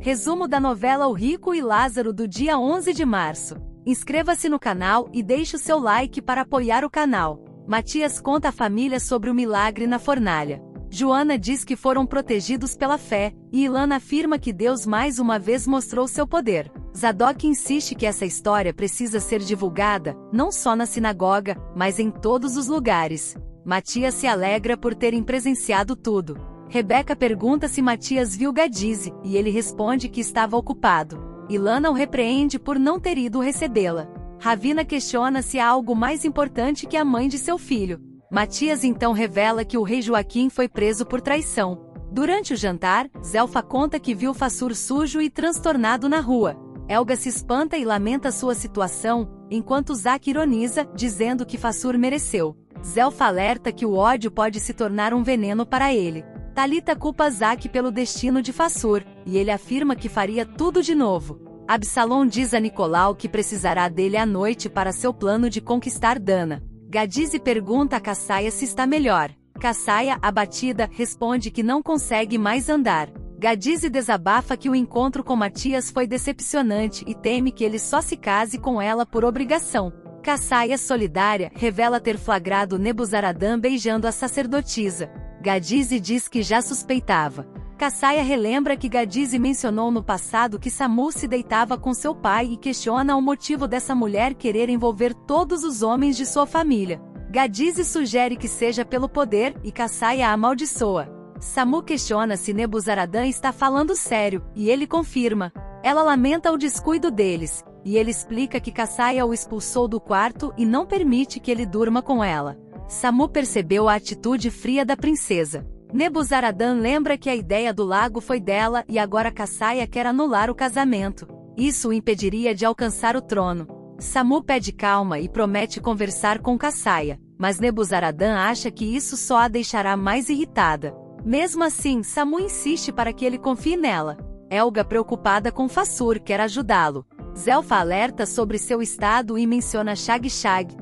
Resumo da novela O Rico e Lázaro do dia 11 de março. Inscreva-se no canal e deixe o seu like para apoiar o canal. Matias conta à família sobre o milagre na fornalha. Joana diz que foram protegidos pela fé, e Ilana afirma que Deus mais uma vez mostrou seu poder. Zadok insiste que essa história precisa ser divulgada, não só na sinagoga, mas em todos os lugares. Matias se alegra por terem presenciado tudo. Rebeca pergunta se Matias viu Gadize, e ele responde que estava ocupado. Ilana o repreende por não ter ido recebê-la. Ravina questiona se há algo mais importante que a mãe de seu filho. Matias então revela que o rei Joaquim foi preso por traição. Durante o jantar, Zelfa conta que viu Fassur sujo e transtornado na rua. Elga se espanta e lamenta sua situação, enquanto Zak ironiza, dizendo que Fassur mereceu. Zelfa alerta que o ódio pode se tornar um veneno para ele. Talita culpa Zak pelo destino de Fassur, e ele afirma que faria tudo de novo. Absalom diz a Nicolau que precisará dele à noite para seu plano de conquistar Dana. Gadize pergunta a Cassaia se está melhor. Cassaia, abatida, responde que não consegue mais andar. Gadize desabafa que o encontro com Matias foi decepcionante e teme que ele só se case com ela por obrigação. Cassaia, solidária, revela ter flagrado Nebuzaradã beijando a sacerdotisa. Gadize diz que já suspeitava. Cassaia relembra que Gadize mencionou no passado que Samu se deitava com seu pai e questiona o motivo dessa mulher querer envolver todos os homens de sua família. Gadize sugere que seja pelo poder e Cassaia a amaldiçoa. Samu questiona se Nebuzaradã está falando sério, e ele confirma. Ela lamenta o descuido deles, e ele explica que Cassaia o expulsou do quarto e não permite que ele durma com ela. Samu percebeu a atitude fria da princesa. Nebuzaradã lembra que a ideia do lago foi dela e agora Cassaia quer anular o casamento. Isso o impediria de alcançar o trono. Samu pede calma e promete conversar com Cassaia, mas Nebuzaradã acha que isso só a deixará mais irritada. Mesmo assim, Samu insiste para que ele confie nela. Elga, preocupada com Fassur, quer ajudá-lo. Zelfa alerta sobre seu estado e menciona Shag,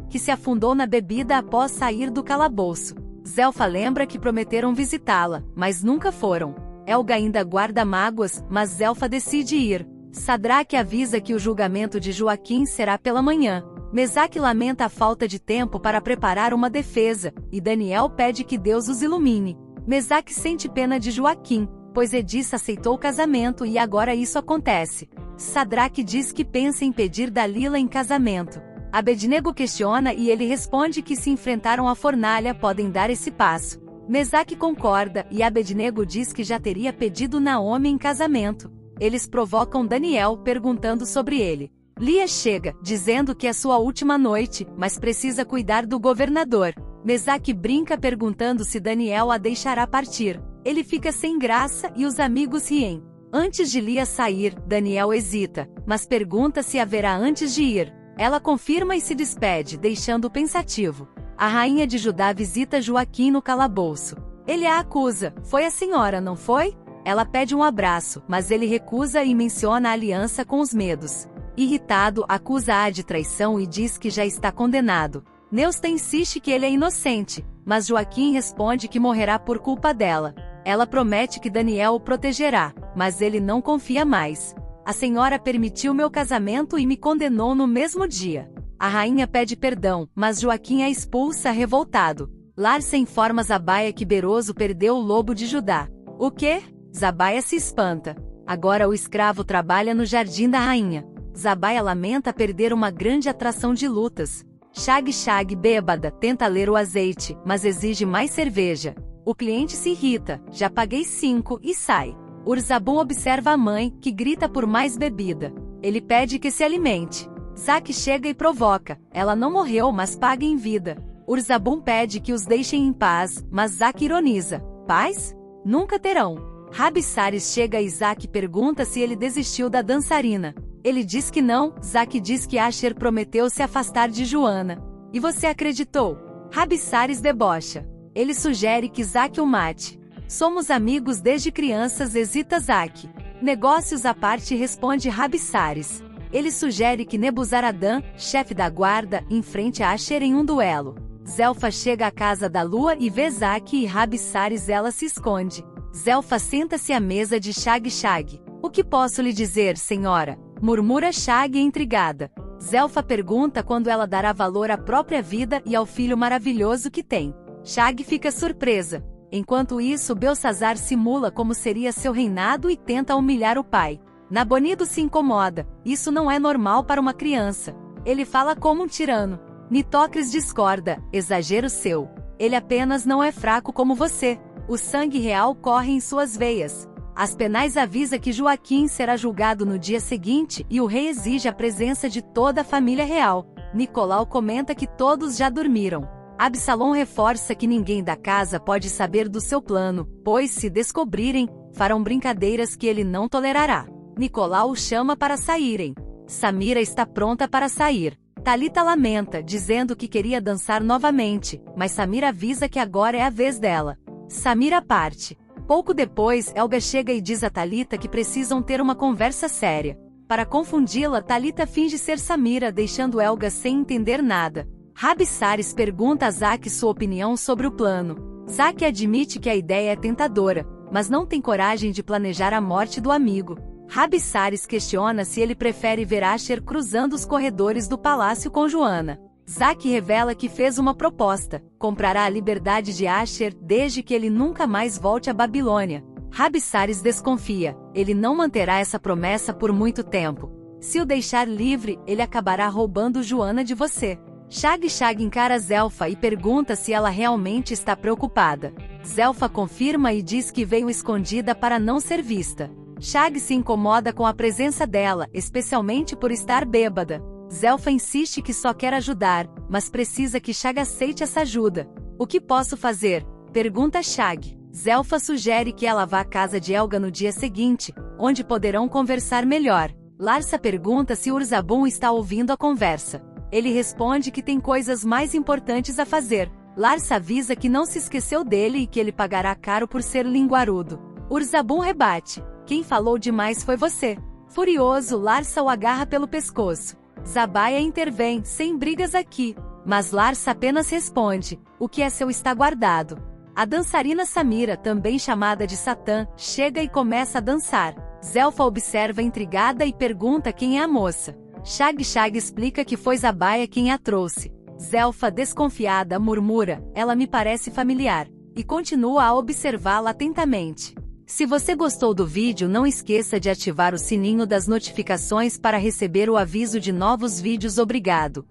que se afundou na bebida após sair do calabouço. Zelfa lembra que prometeram visitá-la, mas nunca foram. Elga ainda guarda mágoas, mas Zelfa decide ir. Sadraque avisa que o julgamento de Joaquim será pela manhã. Mesaque lamenta a falta de tempo para preparar uma defesa, e Daniel pede que Deus os ilumine. Mesaque sente pena de Joaquim, pois Edissa aceitou o casamento e agora isso acontece. Sadraque diz que pensa em pedir Dalila em casamento. Abednego questiona e ele responde que se enfrentaram a fornalha podem dar esse passo. Mesaque concorda e Abednego diz que já teria pedido Naomi em casamento. Eles provocam Daniel perguntando sobre ele. Lia chega, dizendo que é sua última noite, mas precisa cuidar do governador. Mesaque brinca perguntando se Daniel a deixará partir. Ele fica sem graça e os amigos riem. Antes de Lia sair, Daniel hesita, mas pergunta se haverá antes de ir. Ela confirma e se despede, deixando-o pensativo. A rainha de Judá visita Joaquim no calabouço. Ele a acusa. Foi a senhora, não foi? Ela pede um abraço, mas ele recusa e menciona a aliança com os medos. Irritado, acusa-a de traição e diz que já está condenado. Neusta insiste que ele é inocente, mas Joaquim responde que morrerá por culpa dela. Ela promete que Daniel o protegerá, mas ele não confia mais. A senhora permitiu meu casamento e me condenou no mesmo dia. A rainha pede perdão, mas Joaquim a expulsa revoltado. Larsa informa Zabaia que Beroso perdeu o lobo de Judá. O quê? Zabaia se espanta. Agora o escravo trabalha no jardim da rainha. Zabaia lamenta perder uma grande atração de lutas. Shag, bêbada, tenta ler o azeite, mas exige mais cerveja. O cliente se irrita, já paguei 5, e sai. Urzabum observa a mãe, que grita por mais bebida. Ele pede que se alimente. Zak chega e provoca. Ela não morreu, mas paga em vida. Urzabum pede que os deixem em paz, mas Zak ironiza. Paz? Nunca terão. Rabissares chega e Zak pergunta se ele desistiu da dançarina. Ele diz que não. Zak diz que Asher prometeu se afastar de Joana. E você acreditou? Rabissares debocha. Ele sugere que Zak o mate. Somos amigos desde crianças, hesita Zak. Negócios à parte, responde Rabissares. Ele sugere que Nebuzaradã, chefe da guarda, enfrente Asher em um duelo. Zelfa chega à casa da lua e vê Zak e Rabissares, ela se esconde. Zelfa senta-se à mesa de Shag. O O que posso lhe dizer, senhora? Murmura Shag intrigada. Zelfa pergunta quando ela dará valor à própria vida e ao filho maravilhoso que tem. Shag fica surpresa. Enquanto isso, Belsazar simula como seria seu reinado e tenta humilhar o pai. Nabonido se incomoda. Isso não é normal para uma criança. Ele fala como um tirano. Nitocris discorda. Exagero seu. Ele apenas não é fraco como você. O sangue real corre em suas veias. Aspenais avisa que Joaquim será julgado no dia seguinte e o rei exige a presença de toda a família real. Nicolau comenta que todos já dormiram. Absalom reforça que ninguém da casa pode saber do seu plano, pois se descobrirem, farão brincadeiras que ele não tolerará. Nicolau o chama para saírem. Samira está pronta para sair. Talita lamenta, dizendo que queria dançar novamente, mas Samira avisa que agora é a vez dela. Samira parte. Pouco depois, Helga chega e diz a Talita que precisam ter uma conversa séria. Para confundi-la, Talita finge ser Samira, deixando Helga sem entender nada. Rabissares pergunta a Zack sua opinião sobre o plano. Zack admite que a ideia é tentadora, mas não tem coragem de planejar a morte do amigo. Rabissares questiona se ele prefere ver Asher cruzando os corredores do palácio com Joanna. Zack revela que fez uma proposta: comprará a liberdade de Asher desde que ele nunca mais volte à Babilônia. Rabissares desconfia, ele não manterá essa promessa por muito tempo. Se o deixar livre, ele acabará roubando Joanna de você. Shag encara Zelfa e pergunta se ela realmente está preocupada. Zelfa confirma e diz que veio escondida para não ser vista. Shag se incomoda com a presença dela, especialmente por estar bêbada. Zelfa insiste que só quer ajudar, mas precisa que Shag aceite essa ajuda. O que posso fazer? Pergunta Shag. Zelfa sugere que ela vá à casa de Helga no dia seguinte, onde poderão conversar melhor. Larsa pergunta se Urzabun está ouvindo a conversa. Ele responde que tem coisas mais importantes a fazer. Larsa avisa que não se esqueceu dele e que ele pagará caro por ser linguarudo. Urzabun rebate. Quem falou demais foi você. Furioso, Larsa o agarra pelo pescoço. Zabaia intervém, sem brigas aqui. Mas Larsa apenas responde, o que é seu está guardado. A dançarina Samira, também chamada de Satã, chega e começa a dançar. Zelfa observa intrigada e pergunta quem é a moça. Shag explica que foi Zabaia quem a trouxe. Zelfa, desconfiada, murmura, ela me parece familiar, e continua a observá-la atentamente. Se você gostou do vídeo, não esqueça de ativar o sininho das notificações para receber o aviso de novos vídeos. Obrigado.